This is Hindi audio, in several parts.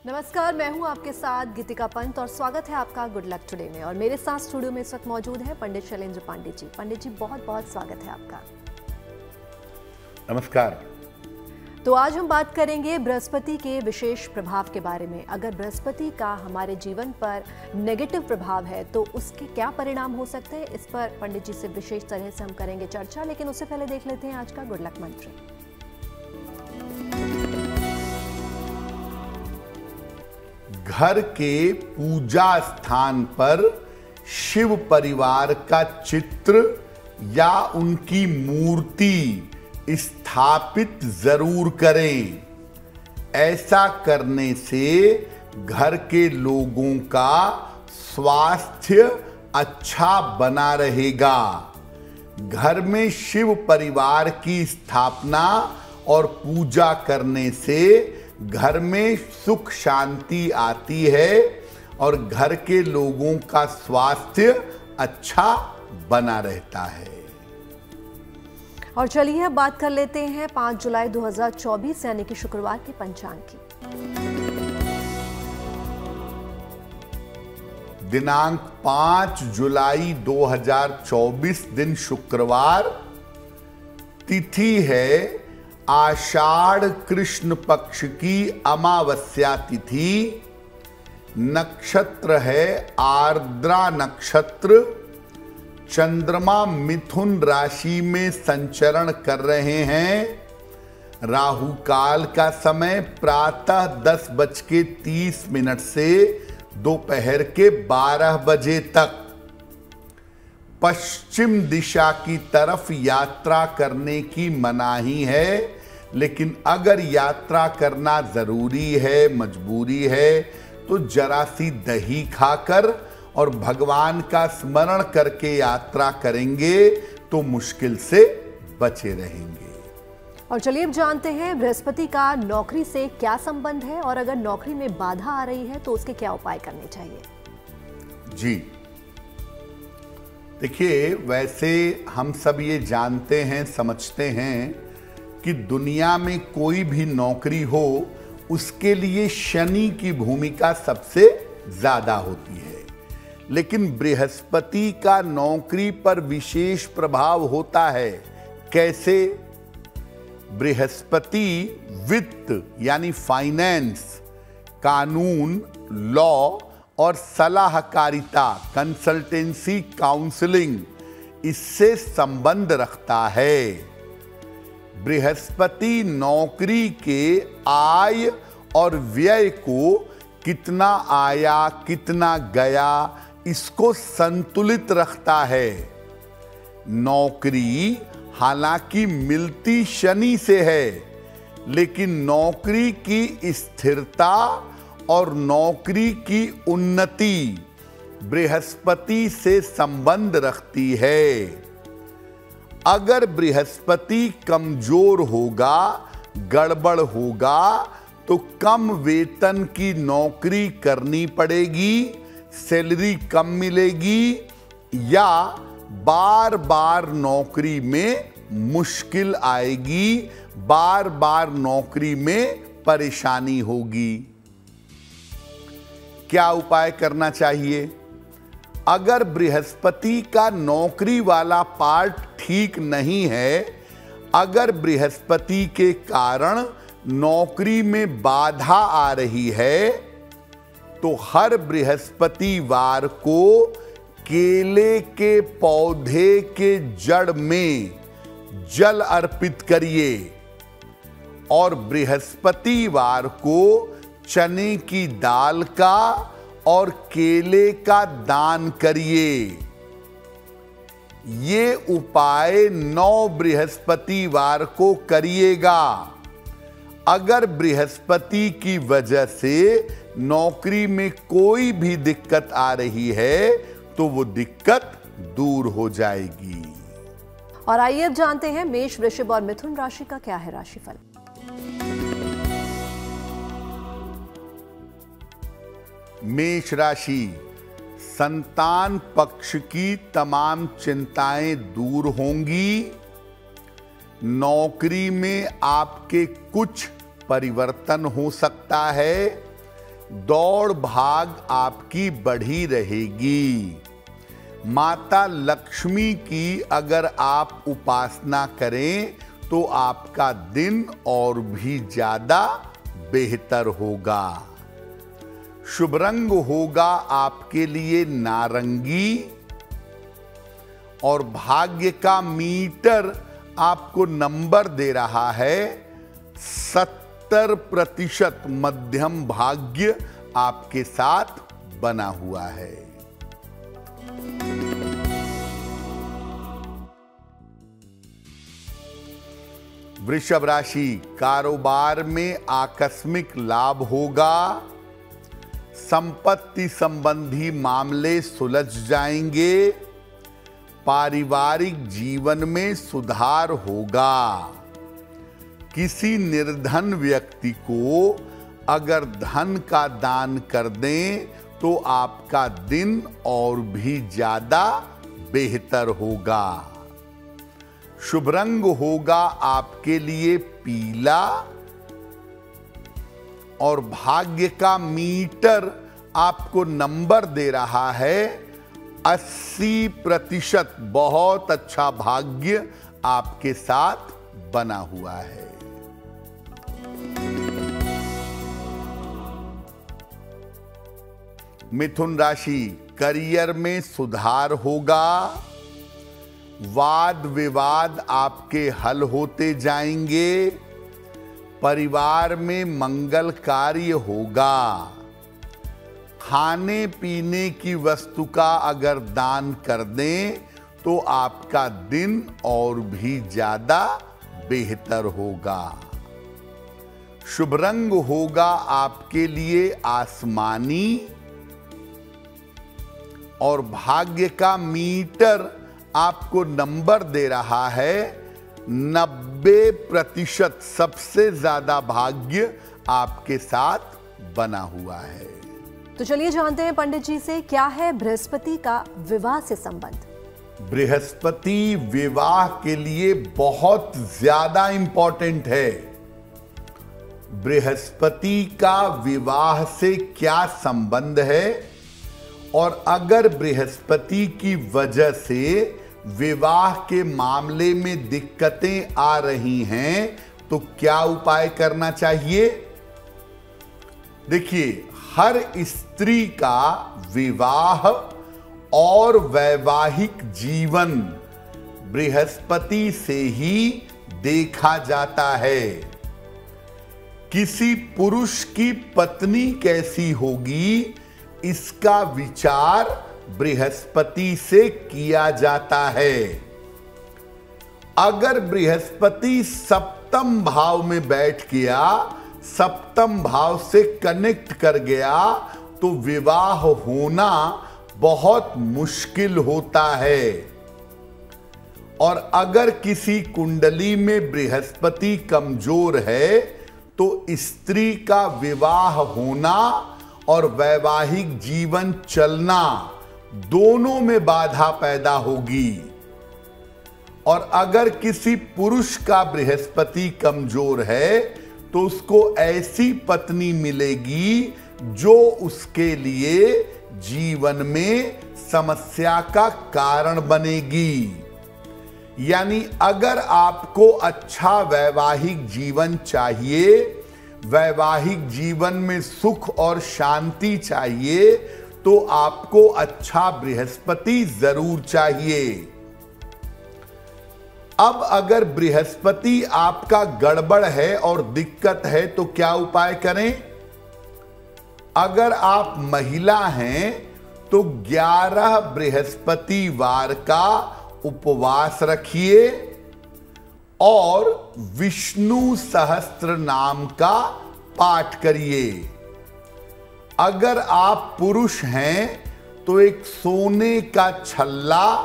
नमस्कार, मैं हूं आपके साथ गीतिका पंत और स्वागत है आपका गुड लक टुडे में। और मेरे साथ स्टूडियो में इस वक्त मौजूद है पंडित शैलेंद्र पांडे जी। पंडित जी, बहुत बहुत स्वागत है आपका। नमस्कार। तो आज हम बात करेंगे बृहस्पति के विशेष प्रभाव के बारे में। अगर बृहस्पति का हमारे जीवन पर नेगेटिव प्रभाव है तो उसके क्या परिणाम हो सकते हैं, इस पर पंडित जी से विशेष तरह से हम करेंगे चर्चा। लेकिन उससे पहले देख लेते हैं आज का गुड लक मंत्र। घर के पूजा स्थान पर शिव परिवार का चित्र या उनकी मूर्ति स्थापित जरूर करें। ऐसा करने से घर के लोगों का स्वास्थ्य अच्छा बना रहेगा। घर में शिव परिवार की स्थापना और पूजा करने से घर में सुख शांति आती है और घर के लोगों का स्वास्थ्य अच्छा बना रहता है। और चलिए अब बात कर लेते हैं 5 जुलाई 2024 यानी कि शुक्रवार के पंचांग की। दिनांक 5 जुलाई 2024 दिन शुक्रवार। तिथि है आषाढ़ कृष्ण पक्ष की अमावस्या तिथि। नक्षत्र है आर्द्रा नक्षत्र। चंद्रमा मिथुन राशि में संचरण कर रहे हैं। राहु काल का समय प्रातः 10:30 से दोपहर के 12 बजे तक। पश्चिम दिशा की तरफ यात्रा करने की मनाही है, लेकिन अगर यात्रा करना जरूरी है, मजबूरी है, तो जरा सी दही खाकर और भगवान का स्मरण करके यात्रा करेंगे तो मुश्किल से बचे रहेंगे। और चलिए अब जानते हैं बृहस्पति का नौकरी से क्या संबंध है और अगर नौकरी में बाधा आ रही है तो उसके क्या उपाय करने चाहिए। जी देखिए, वैसे हम सब ये जानते हैं, समझते हैं कि दुनिया में कोई भी नौकरी हो उसके लिए शनि की भूमिका सबसे ज्यादा होती है। लेकिन बृहस्पति का नौकरी पर विशेष प्रभाव होता है। कैसे? बृहस्पति वित्त यानी फाइनेंस, कानून, लॉ और सलाहकारिता, कंसल्टेंसी, काउंसलिंग, इससे संबंध रखता है। बृहस्पति नौकरी के आय और व्यय को, कितना आया कितना गया, इसको संतुलित रखता है। नौकरी हालांकि मिलती शनि से है, लेकिन नौकरी की स्थिरता और नौकरी की उन्नति बृहस्पति से संबंध रखती है। अगर बृहस्पति कमजोर होगा, गड़बड़ होगा, तो कम वेतन की नौकरी करनी पड़ेगी, सैलरी कम मिलेगी या बार बार नौकरी में मुश्किल आएगी, बार बार नौकरी में परेशानी होगी। क्या उपाय करना चाहिए? अगर बृहस्पति का नौकरी वाला पार्ट ठीक नहीं है, अगर बृहस्पति के कारण नौकरी में बाधा आ रही है, तो हर बृहस्पतिवार को केले के पौधे के जड़ में जल अर्पित करिए और बृहस्पतिवार को चने की दाल का और केले का दान करिए। ये उपाय 9 बृहस्पतिवार को करिएगा। अगर बृहस्पति की वजह से नौकरी में कोई भी दिक्कत आ रही है तो वो दिक्कत दूर हो जाएगी। और आइए अब जानते हैं मेष, वृषभ और मिथुन राशि का क्या है राशिफल। मेष राशि, संतान पक्ष की तमाम चिंताएं दूर होंगी। नौकरी में आपके कुछ परिवर्तन हो सकता है। दौड़ भाग आपकी बढ़ी रहेगी। माता लक्ष्मी की अगर आप उपासना करें तो आपका दिन और भी ज्यादा बेहतर होगा। शुभ रंग होगा आपके लिए नारंगी और भाग्य का मीटर आपको नंबर दे रहा है 70% मध्यम भाग्य आपके साथ बना हुआ है। वृषभ राशि, कारोबार में आकस्मिक लाभ होगा। संपत्ति संबंधी मामले सुलझ जाएंगे। पारिवारिक जीवन में सुधार होगा। किसी निर्धन व्यक्ति को अगर धन का दान कर दें तो आपका दिन और भी ज्यादा बेहतर होगा। शुभ रंग होगा आपके लिए पीला और भाग्य का मीटर आपको नंबर दे रहा है 80%। बहुत अच्छा भाग्य आपके साथ बना हुआ है। मिथुन राशि, करियर में सुधार होगा। वाद विवाद आपके हल होते जाएंगे। परिवार में मंगल कार्य होगा। खाने पीने की वस्तु का अगर दान कर दें तो आपका दिन और भी ज्यादा बेहतर होगा। शुभ रंग होगा आपके लिए आसमानी और भाग्य का मीटर आपको नंबर दे रहा है 90%। सबसे ज्यादा भाग्य आपके साथ बना हुआ है। तो चलिए जानते हैं पंडित जी से, क्या है बृहस्पति का विवाह से संबंध? बृहस्पति विवाह के लिए बहुत ज्यादा इंपॉर्टेंट है। बृहस्पति का विवाह से क्या संबंध है और अगर बृहस्पति की वजह से विवाह के मामले में दिक्कतें आ रही हैं तो क्या उपाय करना चाहिए? देखिए, हर स्त्री का विवाह और वैवाहिक जीवन बृहस्पति से ही देखा जाता है। किसी पुरुष की पत्नी कैसी होगी इसका विचार बृहस्पति से किया जाता है। अगर बृहस्पति सप्तम भाव में बैठ गया, सप्तम भाव से कनेक्ट कर गया तो विवाह होना बहुत मुश्किल होता है। और अगर किसी कुंडली में बृहस्पति कमजोर है तो स्त्री का विवाह होना और वैवाहिक जीवन चलना दोनों में बाधा पैदा होगी। और अगर किसी पुरुष का बृहस्पति कमजोर है तो उसको ऐसी पत्नी मिलेगी जो उसके लिए जीवन में समस्या का कारण बनेगी। यानी अगर आपको अच्छा वैवाहिक जीवन चाहिए, वैवाहिक जीवन में सुख और शांति चाहिए, तो आपको अच्छा बृहस्पति जरूर चाहिए। अब अगर बृहस्पति आपका गड़बड़ है और दिक्कत है तो क्या उपाय करें? अगर आप महिला हैं तो 11 बृहस्पतिवार का उपवास रखिए और विष्णु सहस्त्र नाम का पाठ करिए। अगर आप पुरुष हैं तो एक सोने का छल्ला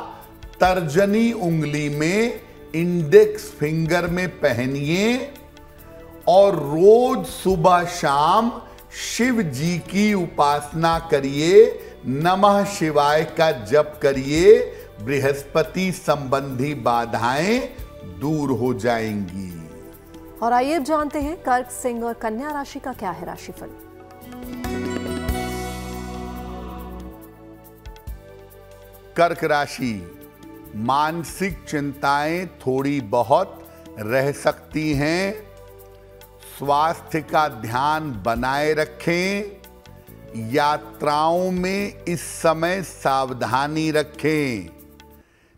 तर्जनी उंगली में, इंडेक्स फिंगर में पहनिए और रोज सुबह शाम शिव जी की उपासना करिए, नमः शिवाय का जप करिए। बृहस्पति संबंधी बाधाएं दूर हो जाएंगी। और आइए अब जानते हैं कर्क, सिंह और कन्या राशि का क्या है राशिफल। कर्क राशि, मानसिक चिंताएं थोड़ी बहुत रह सकती हैं। स्वास्थ्य का ध्यान बनाए रखें। यात्राओं में इस समय सावधानी रखें।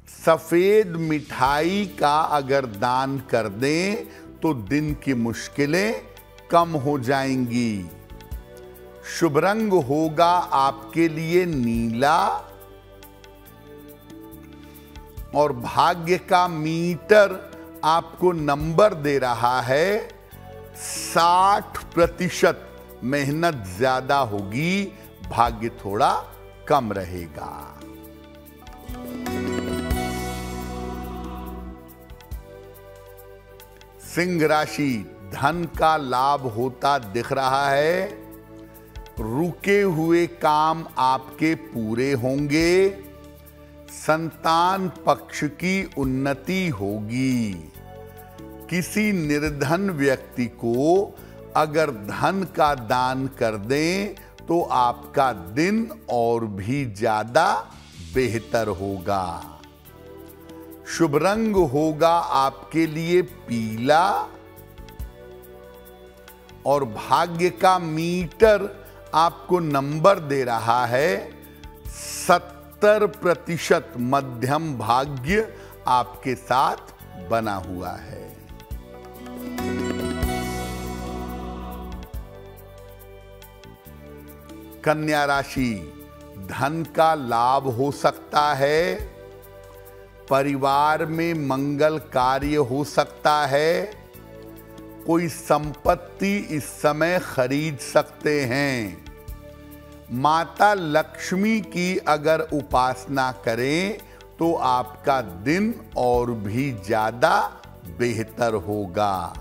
सफेद मिठाई का अगर दान कर दें तो दिन की मुश्किलें कम हो जाएंगी। शुभ रंग होगा आपके लिए नीला और भाग्य का मीटर आपको नंबर दे रहा है 60%। मेहनत ज्यादा होगी, भाग्य थोड़ा कम रहेगा। सिंह राशि, धन का लाभ होता दिख रहा है। रुके हुए काम आपके पूरे होंगे। संतान पक्ष की उन्नति होगी। किसी निर्धन व्यक्ति को अगर धन का दान कर दें तो आपका दिन और भी ज्यादा बेहतर होगा। शुभ रंग होगा आपके लिए पीला और भाग्य का मीटर आपको नंबर दे रहा है 70%। मध्यम भाग्य आपके साथ बना हुआ है। कन्या राशि, धन का लाभ हो सकता है। परिवार में मंगल कार्य हो सकता है। कोई संपत्ति इस समय खरीद सकते हैं। माता लक्ष्मी की अगर उपासना करें तो आपका दिन और भी ज्यादा बेहतर होगा।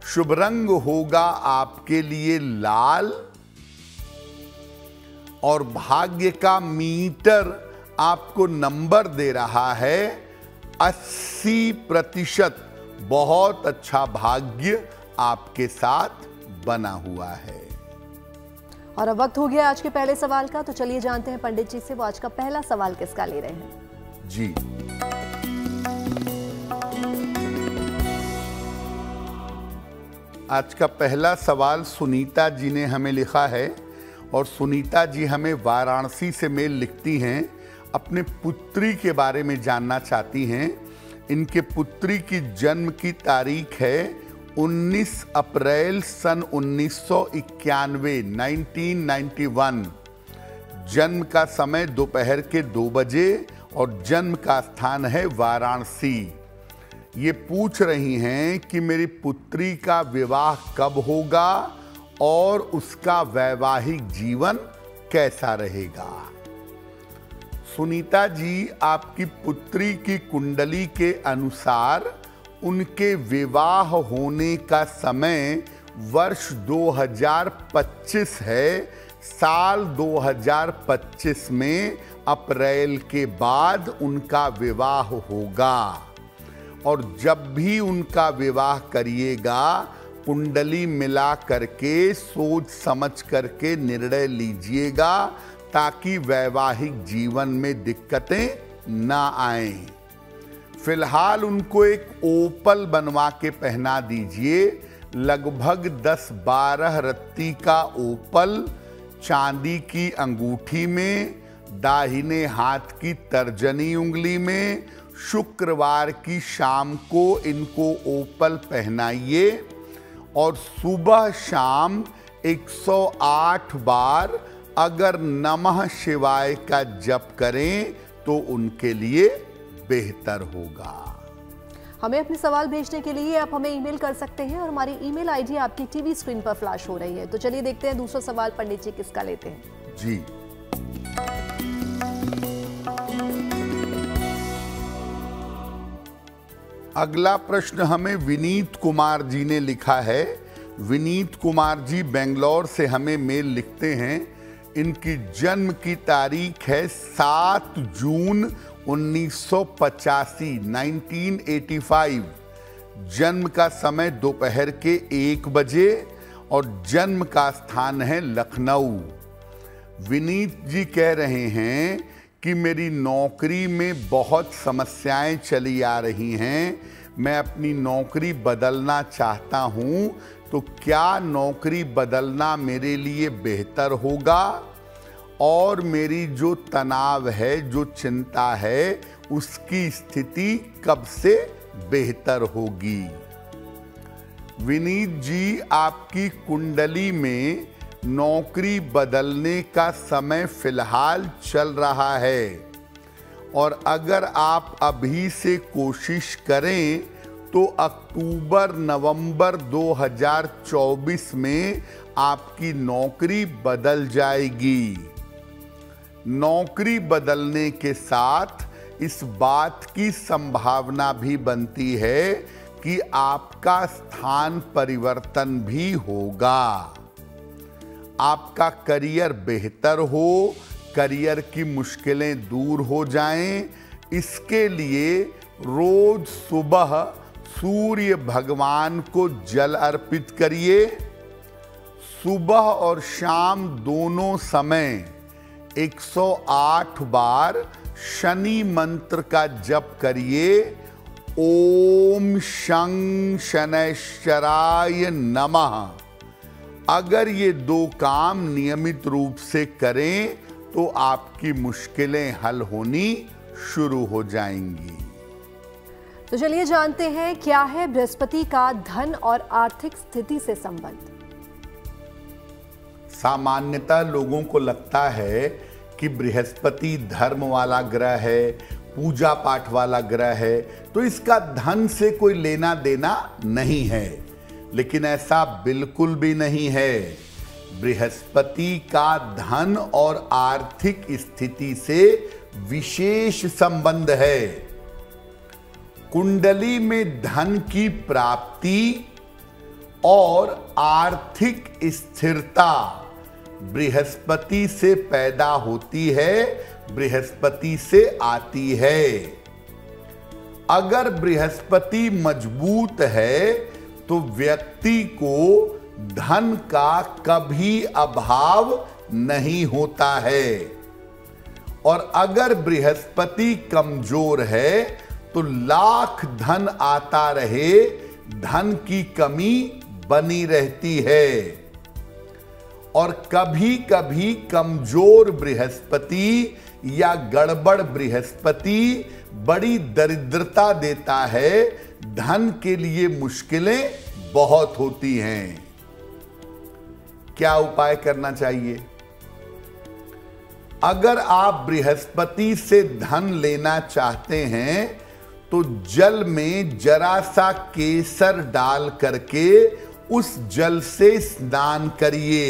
शुभ रंग होगा आपके लिए लाल और भाग्य का मीटर आपको नंबर दे रहा है 80%। बहुत अच्छा भाग्य आपके साथ बना हुआ है। और अब वक्त हो गया आज के पहले सवाल का, तो चलिए जानते हैं पंडित जी से वो आज का पहला सवाल किसका ले रहे हैं। जी, आज का पहला सवाल सुनीता जी ने हमें लिखा है और सुनीता जी हमें वाराणसी से मेल लिखती हैं। अपने पुत्री के बारे में जानना चाहती हैं। इनके पुत्री की जन्म की तारीख है 19 अप्रैल सन 1991, 1991। जन्म का समय दोपहर के 2 बजे और जन्म का स्थान है वाराणसी। ये पूछ रही हैं कि मेरी पुत्री का विवाह कब होगा और उसका वैवाहिक जीवन कैसा रहेगा। सुनीता जी, आपकी पुत्री की कुंडली के अनुसार उनके विवाह होने का समय वर्ष 2025 है। साल 2025 में अप्रैल के बाद उनका विवाह होगा और जब भी उनका विवाह करिएगा कुंडली मिला करके सोच समझ करके निर्णय लीजिएगा ताकि वैवाहिक जीवन में दिक्कतें ना आएं। फिलहाल उनको एक ओपल बनवा के पहना दीजिए। लगभग 10-12 रत्ती का ओपल चांदी की अंगूठी में, दाहिने हाथ की तर्जनी उंगली में। शुक्रवार की शाम को इनको ओपल पहनाइए और सुबह शाम 108 बार अगर नमः शिवाय का जप करें तो उनके लिए बेहतर होगा। हमें अपने सवाल भेजने के लिए आप हमें ईमेल कर सकते हैं और हमारी ईमेल आईडी आपकी टीवी स्क्रीन पर फ्लैश हो रही है। तो चलिए देखते हैं दूसरा सवाल पंडित जी किसका लेते हैं। जी, अगला प्रश्न हमें विनीत कुमार जी ने लिखा है। विनीत कुमार जी बेंगलोर से हमें मेल लिखते हैं। इनकी जन्म की तारीख है 7 जून 1985, 1985। जन्म का समय दोपहर के 1 बजे और जन्म का स्थान है लखनऊ। विनीत जी कह रहे हैं कि मेरी नौकरी में बहुत समस्याएं चली आ रही हैं, मैं अपनी नौकरी बदलना चाहता हूं, तो क्या नौकरी बदलना मेरे लिए बेहतर होगा और मेरी जो तनाव है, जो चिंता है, उसकी स्थिति कब से बेहतर होगी। विनीत जी, आपकी कुंडली में नौकरी बदलने का समय फिलहाल चल रहा है और अगर आप अभी से कोशिश करें तो अक्टूबर नवंबर 2024 में आपकी नौकरी बदल जाएगी। नौकरी बदलने के साथ इस बात की संभावना भी बनती है कि आपका स्थान परिवर्तन भी होगा। आपका करियर बेहतर हो, करियर की मुश्किलें दूर हो जाएं, इसके लिए रोज सुबह सूर्य भगवान को जल अर्पित करिए। सुबह और शाम दोनों समय 108 बार शनि मंत्र का जप करिए। ओम शं शनैश्चराय नमः। अगर ये दो काम नियमित रूप से करें तो आपकी मुश्किलें हल होनी शुरू हो जाएंगी। तो चलिए जानते हैं क्या है बृहस्पति का धन और आर्थिक स्थिति से संबंध। सामान्यतः लोगों को लगता है कि बृहस्पति धर्म वाला ग्रह है, पूजा पाठ वाला ग्रह है, तो इसका धन से कोई लेना देना नहीं है, लेकिन ऐसा बिल्कुल भी नहीं है। बृहस्पति का धन और आर्थिक स्थिति से विशेष संबंध है। कुंडली में धन की प्राप्ति और आर्थिक स्थिरता बृहस्पति से पैदा होती है, बृहस्पति से आती है। अगर बृहस्पति मजबूत है तो व्यक्ति को धन का कभी अभाव नहीं होता है और अगर बृहस्पति कमजोर है तो लाख धन आता रहे, धन की कमी बनी रहती है। और कभी कभी कमजोर बृहस्पति या गड़बड़ बृहस्पति बड़ी दरिद्रता देता है, धन के लिए मुश्किलें बहुत होती हैं। क्या उपाय करना चाहिए? अगर आप बृहस्पति से धन लेना चाहते हैं तो जल में जरा सा केसर डाल करके उस जल से स्नान करिए।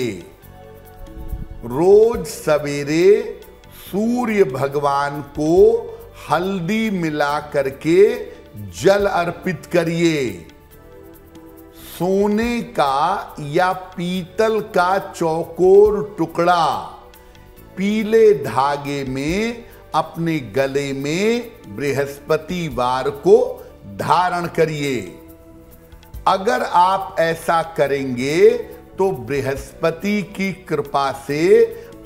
रोज सवेरे सूर्य भगवान को हल्दी मिला करके जल अर्पित करिए। सोने का या पीतल का चौकोर टुकड़ा पीले धागे में अपने गले में बृहस्पतिवार को धारण करिए। अगर आप ऐसा करेंगे तो बृहस्पति की कृपा से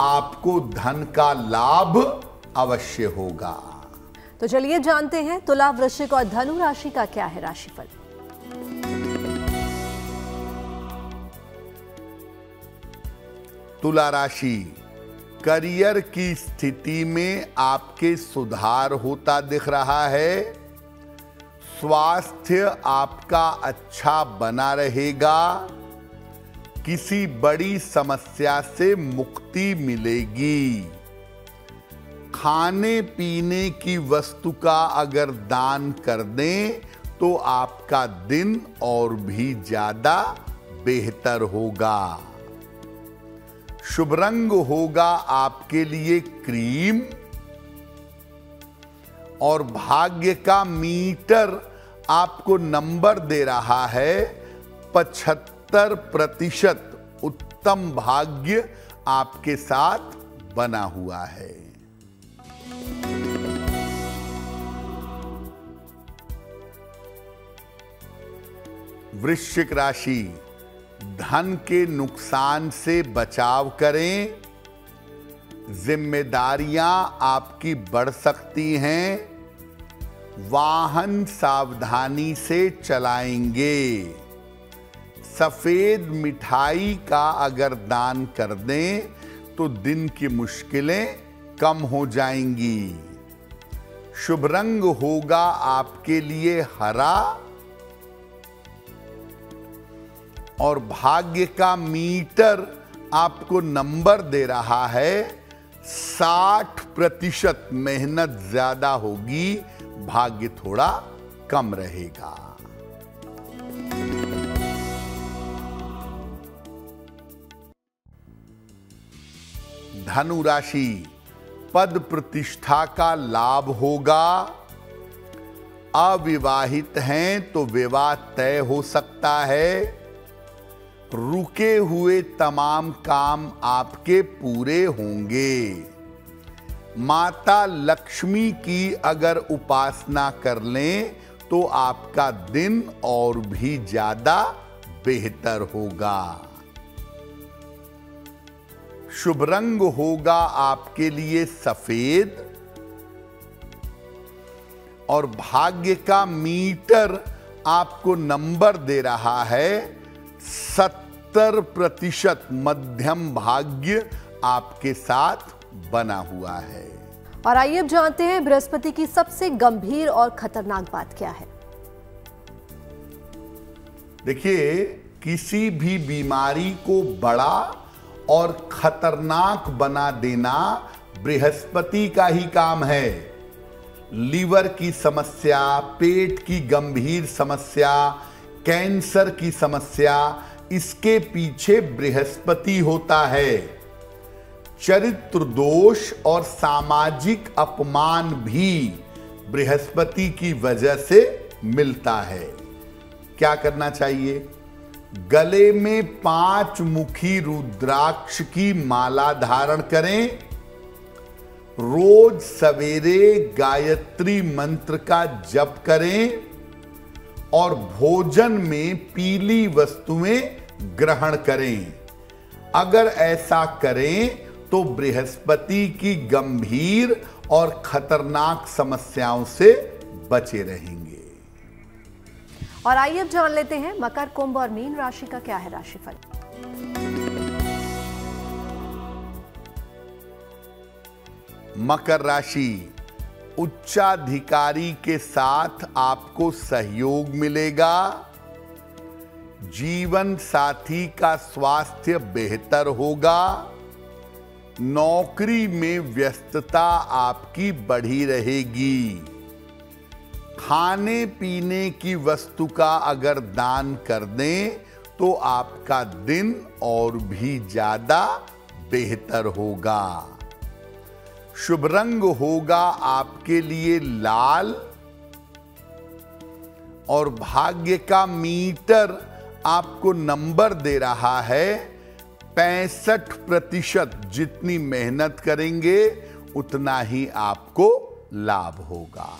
आपको धन का लाभ अवश्य होगा। तो चलिए जानते हैं तुला, वृश्चिक और धनु राशि का क्या है राशिफल। तुला राशि, करियर की स्थिति में आपके सुधार होता दिख रहा है। स्वास्थ्य आपका अच्छा बना रहेगा। किसी बड़ी समस्या से मुक्ति मिलेगी। खाने पीने की वस्तु का अगर दान कर दें तो आपका दिन और भी ज्यादा बेहतर होगा। शुभ रंग होगा आपके लिए क्रीम और भाग्य का मीटर आपको नंबर दे रहा है 75% उत्तम भाग्य आपके साथ बना हुआ है। वृश्चिक राशि, धन के नुकसान से बचाव करें। जिम्मेदारियां आपकी बढ़ सकती हैं। वाहन सावधानी से चलाएंगे। सफेद मिठाई का अगर दान कर दें तो दिन की मुश्किलें कम हो जाएंगी। शुभ रंग होगा आपके लिए हरा और भाग्य का मीटर आपको नंबर दे रहा है 60%। मेहनत ज्यादा होगी, भाग्य थोड़ा कम रहेगा। धनु राशि, पद प्रतिष्ठा का लाभ होगा। अविवाहित हैं तो विवाह तय हो सकता है। रुके हुए तमाम काम आपके पूरे होंगे। माता लक्ष्मी की अगर उपासना कर लें तो आपका दिन और भी ज्यादा बेहतर होगा। शुभ रंग होगा आपके लिए सफेद और भाग्य का मीटर आपको नंबर दे रहा है 70%। मध्यम भाग्य आपके साथ बना हुआ है। और आइए अब जानते हैं बृहस्पति की सबसे गंभीर और खतरनाक बात क्या है। देखिए, किसी भी बीमारी को बड़ा और खतरनाक बना देना बृहस्पति का ही काम है। लीवर की समस्या, पेट की गंभीर समस्या, कैंसर की समस्या, इसके पीछे बृहस्पति होता है। चरित्र दोष और सामाजिक अपमान भी बृहस्पति की वजह से मिलता है। क्या करना चाहिए? गले में 5 मुखी रुद्राक्ष की माला धारण करें। रोज सवेरे गायत्री मंत्र का जप करें और भोजन में पीली वस्तुएं ग्रहण करें। अगर ऐसा करें तो बृहस्पति की गंभीर और खतरनाक समस्याओं से बचे रहेंगे। और आइए अब जान लेते हैं मकर, कुंभ और मीन राशि का क्या है राशिफल। मकर राशि, उच्चाधिकारी के साथ आपको सहयोग मिलेगा। जीवन साथी का स्वास्थ्य बेहतर होगा। नौकरी में व्यस्तता आपकी बढ़ी रहेगी। खाने पीने की वस्तु का अगर दान कर दें तो आपका दिन और भी ज्यादा बेहतर होगा। शुभ रंग होगा आपके लिए लाल और भाग्य का मीटर आपको नंबर दे रहा है 65%। जितनी मेहनत करेंगे उतना ही आपको लाभ होगा।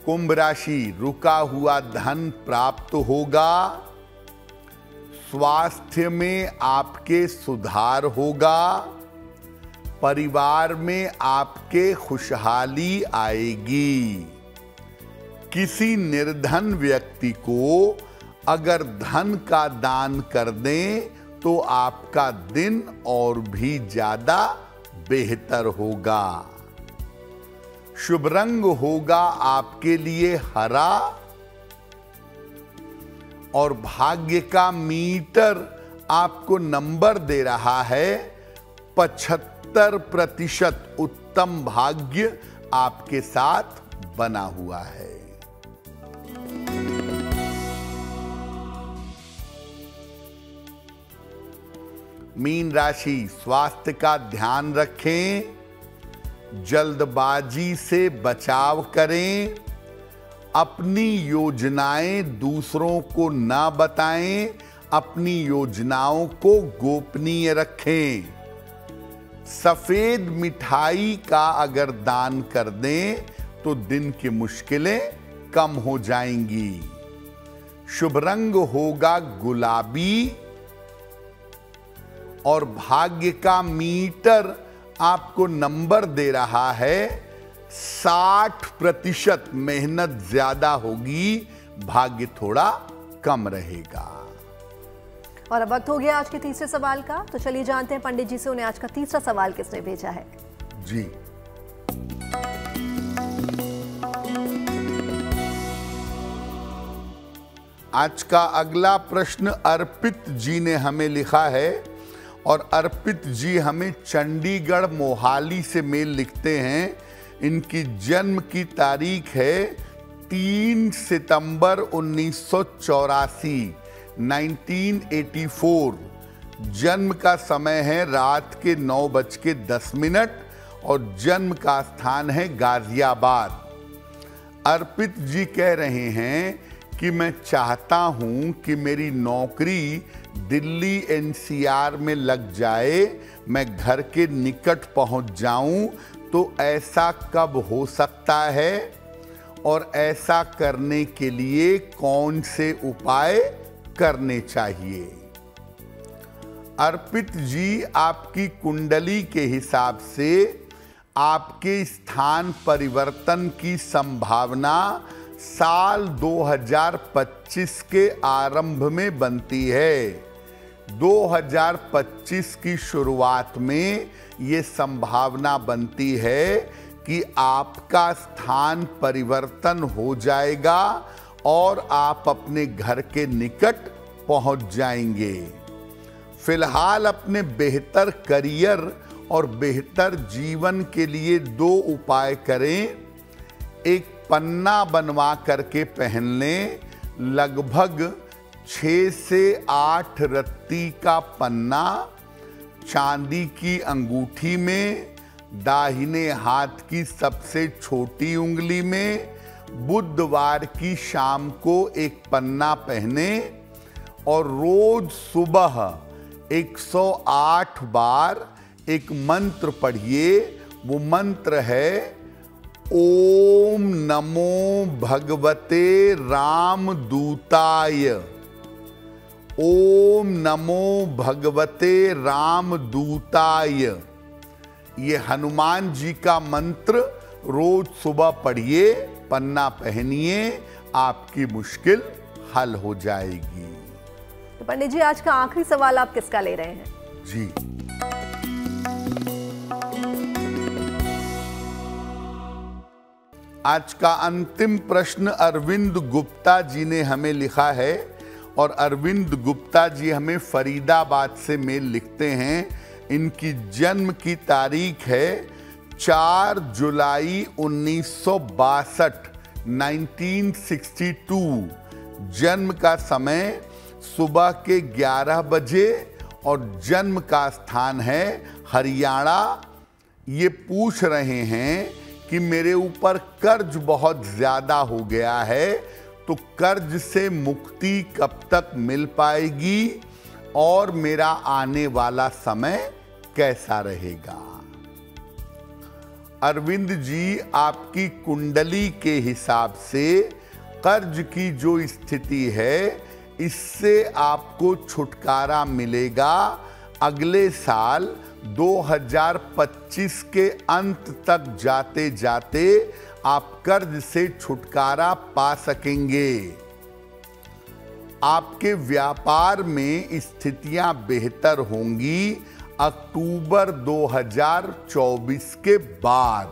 कुंभ राशि, रुका हुआ धन प्राप्त होगा। स्वास्थ्य में आपके सुधार होगा। परिवार में आपके खुशहाली आएगी। किसी निर्धन व्यक्ति को अगर धन का दान कर दें तो आपका दिन और भी ज्यादा बेहतर होगा। शुभ रंग होगा आपके लिए हरा और भाग्य का मीटर आपको नंबर दे रहा है 75%। उत्तम भाग्य आपके साथ बना हुआ है। मीन राशि, स्वास्थ्य का ध्यान रखें। जल्दबाजी से बचाव करें। अपनी योजनाएं दूसरों को ना बताएं। अपनी योजनाओं को गोपनीय रखें। सफेद मिठाई का अगर दान कर दें तो दिन की मुश्किलें कम हो जाएंगी। शुभ रंग होगा गुलाबी और भाग्य का मीटर आपको नंबर दे रहा है 60%। मेहनत ज्यादा होगी, भाग्य थोड़ा कम रहेगा। और अब वक्त हो गया आज के तीसरे सवाल का, तो चलिए जानते हैं पंडित जी से उन्हें आज का तीसरा सवाल किसने भेजा है। जी, आज का अगला प्रश्न अर्पित जी ने हमें लिखा है और अर्पित जी हमें चंडीगढ़ मोहाली से मेल लिखते हैं। इनकी जन्म की तारीख है 3 सितंबर 1984, 1984। जन्म का समय है रात के 9:10 और जन्म का स्थान है गाजियाबाद। अर्पित जी कह रहे हैं कि मैं चाहता हूं कि मेरी नौकरी दिल्ली एनसीआर में लग जाए, मैं घर के निकट पहुंच जाऊं, तो ऐसा कब हो सकता है और ऐसा करने के लिए कौन से उपाय करने चाहिए? अर्पित जी, आपकी कुंडली के हिसाब से आपके स्थान परिवर्तन की संभावना साल 2025 के आरंभ में बनती है। 2025 की शुरुआत में ये संभावना बनती है कि आपका स्थान परिवर्तन हो जाएगा और आप अपने घर के निकट पहुंच जाएंगे। फिलहाल अपने बेहतर करियर और बेहतर जीवन के लिए 2 उपाय करें। एक पन्ना बनवा करके पहन लें, लगभग 6 से 8 रत्ती का पन्ना चांदी की अंगूठी में, दाहिने हाथ की सबसे छोटी उंगली में, बुधवार की शाम को एक पन्ना पहने और रोज सुबह 108 बार एक मंत्र पढ़िए। वो मंत्र है ओम नमो भगवते रामदूताय। ओम नमो भगवते रामदूताय। ये हनुमान जी का मंत्र रोज सुबह पढ़िए, पन्ना पहनिए, आपकी मुश्किल हल हो जाएगी। तो पंडित जी, आज का आखिरी सवाल आप किसका ले रहे हैं? जी, आज का अंतिम प्रश्न अरविंद गुप्ता जी ने हमें लिखा है और अरविंद गुप्ता जी हमें फरीदाबाद से मेल लिखते हैं। इनकी जन्म की तारीख है 4 जुलाई 1962, 1962। जन्म का समय सुबह के 11 बजे और जन्म का स्थान है हरियाणा। ये पूछ रहे हैं कि मेरे ऊपर कर्ज बहुत ज्यादा हो गया है, तो कर्ज से मुक्ति कब तक मिल पाएगी और मेरा आने वाला समय कैसा रहेगा? अरविंद जी, आपकी कुंडली के हिसाब से कर्ज की जो स्थिति है, इससे आपको छुटकारा मिलेगा अगले साल 2025 के अंत तक जाते जाते आप कर्ज से छुटकारा पा सकेंगे। आपके व्यापार में स्थितियां बेहतर होंगी अक्टूबर 2024 के बाद।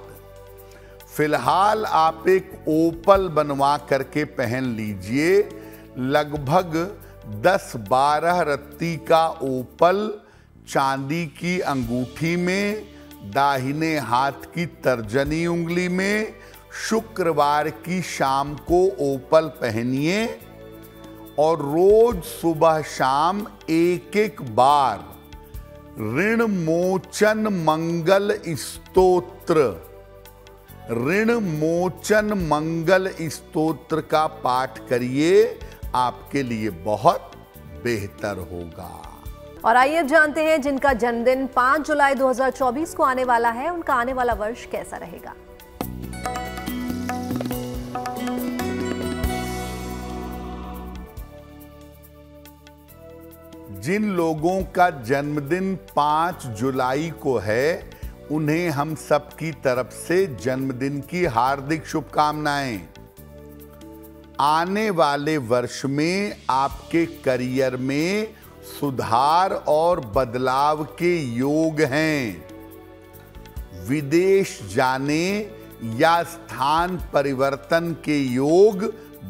फिलहाल आप एक ओपल बनवा करके पहन लीजिए, लगभग 10-12 रत्ती का ओपल चांदी की अंगूठी में, दाहिने हाथ की तर्जनी उंगली में। शुक्रवार की शाम को ओपल पहनिए और रोज सुबह शाम 1-1 बार ऋण मोचन मंगल स्तोत्र, ऋण मोचन मंगल स्तोत्र का पाठ करिए, आपके लिए बहुत बेहतर होगा। और आइए अब जानते हैं जिनका जन्मदिन 5 जुलाई 2024 को आने वाला है, उनका आने वाला वर्ष कैसा रहेगा। जिन लोगों का जन्मदिन 5 जुलाई को है, उन्हें हम सबकी तरफ से जन्मदिन की हार्दिक शुभकामनाएं। आने वाले वर्ष में आपके करियर में सुधार और बदलाव के योग हैं। विदेश जाने या स्थान परिवर्तन के योग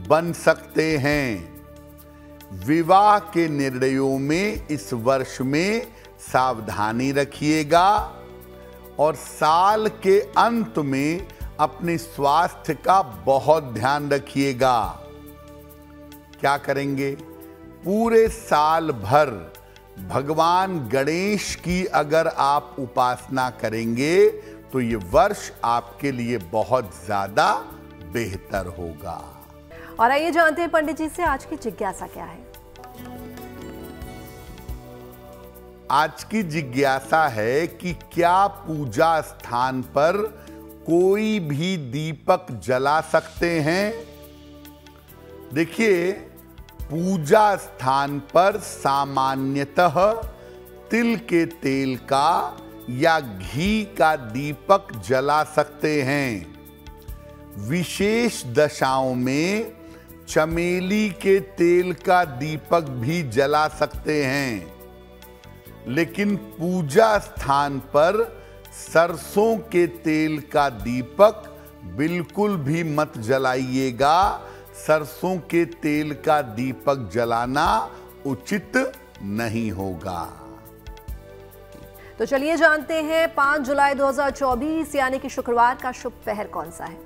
बन सकते हैं। विवाह के निर्णयों में इस वर्ष में सावधानी रखिएगा और साल के अंत में अपने स्वास्थ्य का बहुत ध्यान रखिएगा। क्या करेंगे? पूरे साल भर भगवान गणेश की अगर आप उपासना करेंगे तो ये वर्ष आपके लिए बहुत ज्यादा बेहतर होगा। और आइए जानते हैं पंडित जी से आज की जिज्ञासा क्या है। आज की जिज्ञासा है कि क्या पूजा स्थान पर कोई भी दीपक जला सकते हैं? देखिए, पूजा स्थान पर सामान्यतः तिल के तेल का या घी का दीपक जला सकते हैं। विशेष दशाओं में चमेली के तेल का दीपक भी जला सकते हैं, लेकिन पूजा स्थान पर सरसों के तेल का दीपक बिल्कुल भी मत जलाइएगा। सरसों के तेल का दीपक जलाना उचित नहीं होगा। तो चलिए जानते हैं 5 जुलाई 2024 यानी कि शुक्रवार का शुभ पहर कौन सा है।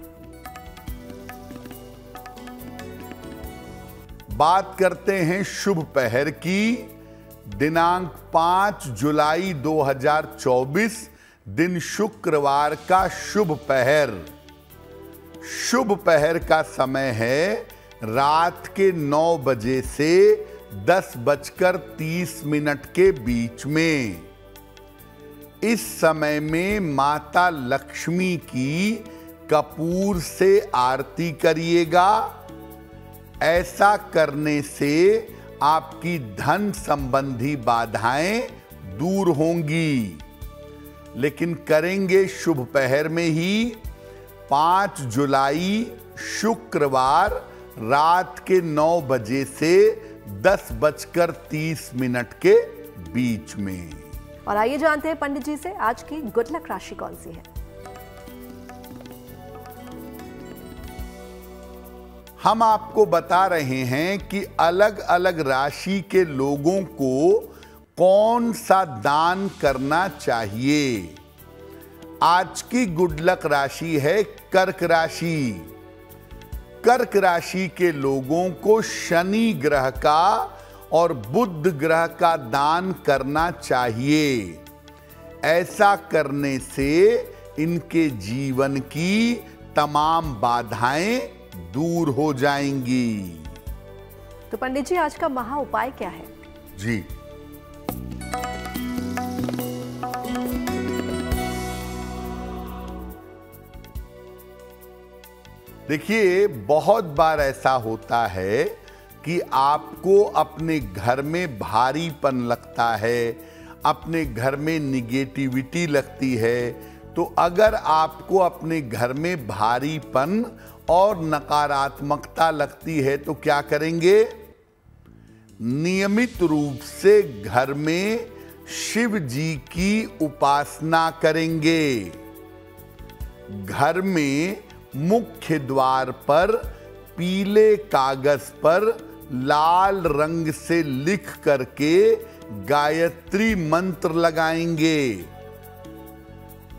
बात करते हैं शुभ पहर की। दिनांक 5 जुलाई 2024 दिन शुक्रवार का शुभ पहर। शुभ पहर का समय है रात के 9 बजे से 10:30 के बीच में। इस समय में माता लक्ष्मी की कपूर से आरती करिएगा। ऐसा करने से आपकी धन संबंधी बाधाएं दूर होंगी। लेकिन करेंगे शुभ पहर में ही 5 जुलाई शुक्रवार रात के 9 बजे से 10:30 के बीच में। और आइए जानते हैं पंडित जी से आज की गुड लक राशि कौन सी है। हम आपको बता रहे हैं कि अलग अलग राशि के लोगों को कौन सा दान करना चाहिए। आज की गुड लक राशि है कर्क राशि। कर्क राशि के लोगों को शनि ग्रह का और बुध ग्रह का दान करना चाहिए। ऐसा करने से इनके जीवन की तमाम बाधाएं दूर हो जाएंगी। तो पंडित जी आज का महा उपाय क्या है? जी, देखिए, बहुत बार ऐसा होता है कि आपको अपने घर में भारीपन लगता है, अपने घर में निगेटिविटी लगती है। तो अगर आपको अपने घर में भारीपन और नकारात्मकता लगती है तो क्या करेंगे? नियमित रूप से घर में शिव जी की उपासना करेंगे। घर में मुख्य द्वार पर पीले कागज पर लाल रंग से लिख करके गायत्री मंत्र लगाएंगे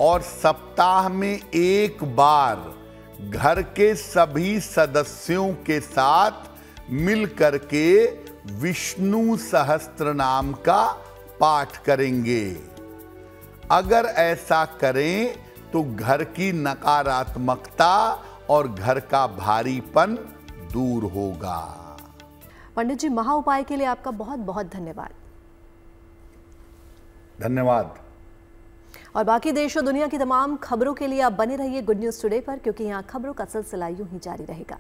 और सप्ताह में एक बार घर के सभी सदस्यों के साथ मिल करके विष्णु सहस्त्र नाम का पाठ करेंगे। अगर ऐसा करें तो घर की नकारात्मकता और घर का भारीपन दूर होगा। पंडित जी, महा उपाय के लिए आपका बहुत बहुत धन्यवाद। धन्यवाद। और बाकी देश और दुनिया की तमाम खबरों के लिए आप बने रहिए गुड न्यूज टुडे पर, क्योंकि यहाँ खबरों का सिलसिला यूं ही जारी रहेगा।